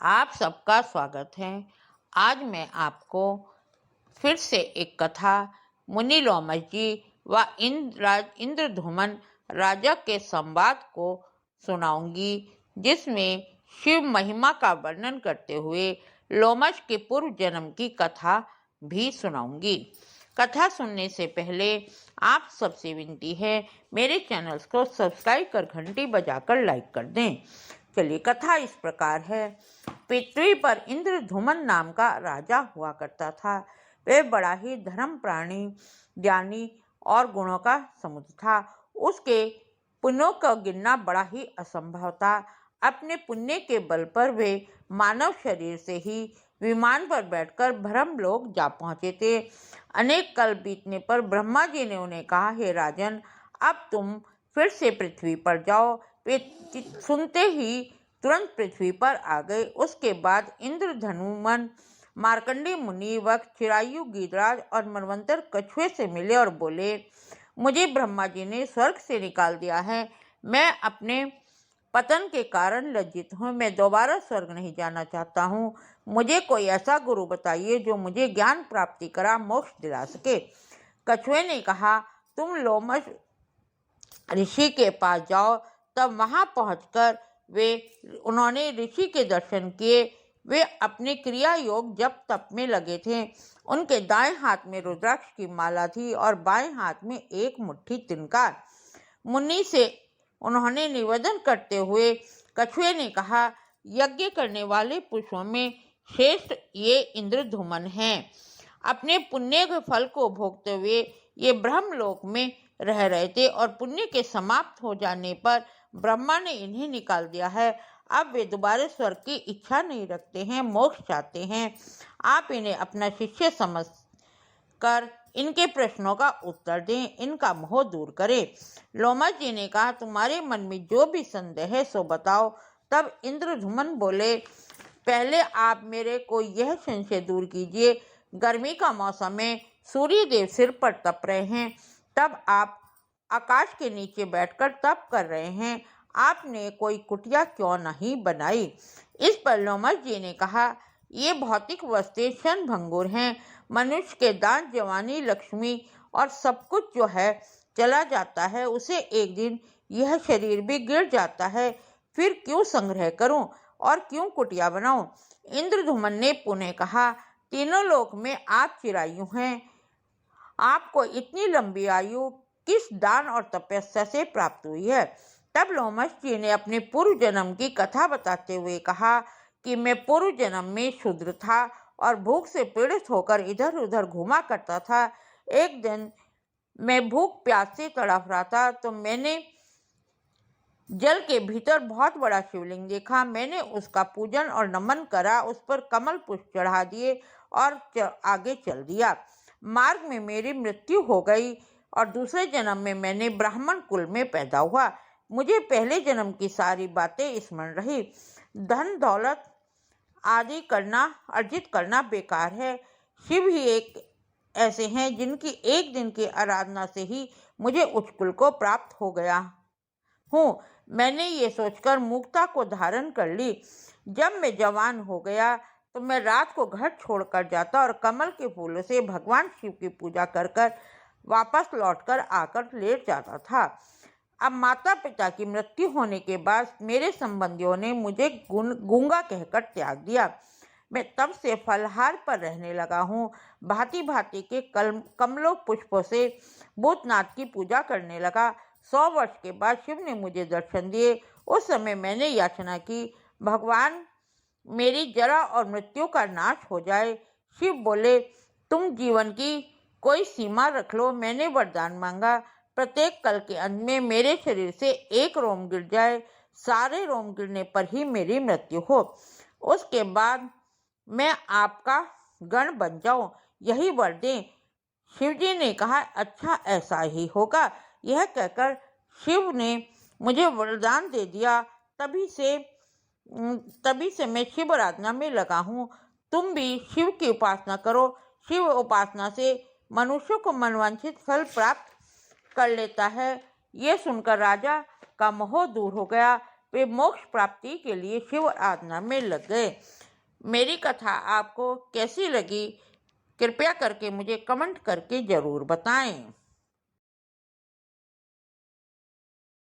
आप सबका स्वागत है। आज मैं आपको फिर से एक कथा मुनि लोमश जी व इंद्रधुमन राजा के संवाद को सुनाऊंगी, जिसमें शिव महिमा का वर्णन करते हुए लोमश के पूर्व जन्म की कथा भी सुनाऊंगी। कथा सुनने से पहले आप सबसे विनती है, मेरे चैनल को सब्सक्राइब कर घंटी बजाकर लाइक कर दें। चलिए, कथा इस प्रकार है। पृथ्वी पर इंद्रधुमन नाम का राजा हुआ करता था। वह बड़ा ही धर्म प्राणी, ज्ञानी और गुणों का समुद्र था। उसके पुण्यों का गिनना बड़ा ही असंभव था। अपने पुण्य के बल पर वे मानव शरीर से ही विमान पर बैठकर ब्रह्मलोक जा पहुंचे थे। अनेक कल बीतने पर ब्रह्मा जी ने उन्हें कहा, हे राजन, अब तुम फिर से पृथ्वी पर जाओ। वे सुनते ही तुरंत पृथ्वी पर आ गए। उसके बाद इंद्रधनुमन मार्कंडेय मुनि वक्त चिरायु गीधराज और मनवंतर कछुए से मिले और बोले, मुझे ब्रह्मा जी ने स्वर्ग से निकाल दिया है। मैं अपने पतन के कारण लज्जित हूँ। मैं दोबारा स्वर्ग नहीं जाना चाहता हूँ। मुझे कोई ऐसा गुरु बताइए जो मुझे ज्ञान प्राप्ति करा मोक्ष दिला सके। कछुए ने कहा, तुम लोमश ऋषि के पास जाओ। तब वहां पहुंचकर उन्होंने ऋषि के दर्शन किए। वे अपने क्रिया योग जप तप में लगे थे। उनके दाएं हाथ में रुद्राक्ष की माला थी और बाएं हाथ में एक मुट्ठी तिनका। मुनि से उन्होंने निवेदन करते हुए कछुए ने कहा, यज्ञ करने वाले पुरुषों में श्रेष्ठ ये इंद्रधुमन हैं। अपने पुण्य के फल को भोगते हुए ये ब्रह्मलोक में रह रहे थे और पुण्य के समाप्त हो जाने पर ब्रह्मा ने इन्हें निकाल दिया है। अब वे दोबारा स्वर्ग की इच्छा नहीं रखते हैं, मोक्ष चाहते हैं। आप इन्हें अपना शिष्य समझ कर इनके प्रश्नों का उत्तर दें, इनका मोह दूर करें। लोमश जी ने कहा, तुम्हारे मन में जो भी संदेह है सो बताओ। तब इंद्रधुमन बोले, पहले आप मेरे को यह संशय दूर कीजिए। गर्मी का मौसम है, सूर्य देव सिर पर तप रहे हैं, तब आप आकाश के नीचे बैठकर तप कर रहे हैं। आपने कोई कुटिया क्यों नहीं बनाई? इस पर लोमश जी ने कहा, ये भौतिक वस्तुएं क्षणभंगुर हैं। मनुष्य के दांत, जवानी, लक्ष्मी और सब कुछ जो है चला जाता है। उसे एक दिन यह शरीर भी गिर जाता है। फिर क्यों संग्रह करूं और क्यों कुटिया बनाऊं? इंद्रधुमन ने पुनः कहा, तीनों लोक में आप चिरायु हैं। आपको इतनी लंबी आयु किस दान और तपस्या से प्राप्त हुई है? तब लोमश जी ने अपने पूर्व जन्म की कथा बताते हुए कहा कि मैं पूर्व जन्म में शूद्र था और भूख से पीड़ित होकर इधर उधर घूमा करता था। एक दिन मैं भूख प्यास से तड़प रहा था तो मैंने जल के भीतर बहुत बड़ा शिवलिंग देखा। मैंने उसका पूजन और नमन करा, उस पर कमल पुष्प चढ़ा दिए और आगे चल दिया। मार्ग में मेरी मृत्यु हो गई और दूसरे जन्म में मैंने ब्राह्मण कुल में पैदा हुआ। मुझे पहले जन्म की सारी बातें स्मरण रही। धन दौलत आदि अर्जित करना बेकार है। शिव ही एक ऐसे हैं जिनकी एक दिन की आराधना से ही मुझे उच्च कुल को प्राप्त हो गया हूँ। मैंने ये सोचकर मूर्खता को धारण कर ली। जब मैं जवान हो गया तो मैं रात को घर छोड़कर जाता और कमल के फूलों से भगवान शिव की पूजा कर वापस लौटकर आकर लेट जाता था। अब माता पिता की मृत्यु होने के बाद मेरे संबंधियों ने मुझे गूंगा कहकर त्याग दिया। मैं तब से फलहार पर रहने लगा हूँ। भांति भांति के कमलों पुष्पों से भूतनाथ की पूजा करने लगा। 100 वर्ष के बाद शिव ने मुझे दर्शन दिए। उस समय मैंने याचना की, भगवान मेरी जरा और मृत्यु का नाश हो जाए। शिव बोले, तुम जीवन की कोई सीमा रख लो। मैंने वरदान मांगा, प्रत्येक कल के अंत में मेरे शरीर से एक रोम गिर जाए, सारे रोम गिरने पर ही मेरी मृत्यु हो। उसके बाद मैं आपका गण बन जाऊं, यही वर दें। शिवजी ने कहा, अच्छा ऐसा ही होगा। यह कहकर शिव ने मुझे वरदान दे दिया। तभी से मैं शिव आराधना में लगा हूँ। तुम भी शिव की उपासना करो। शिव उपासना से मनुष्य को मनवांछित फल प्राप्त कर लेता है। ये सुनकर राजा का मोह दूर हो गया। वे मोक्ष प्राप्ति के लिए शिव आराधना में लग गए। मेरी कथा आपको कैसी लगी कृपया करके मुझे कमेंट करके ज़रूर बताएं।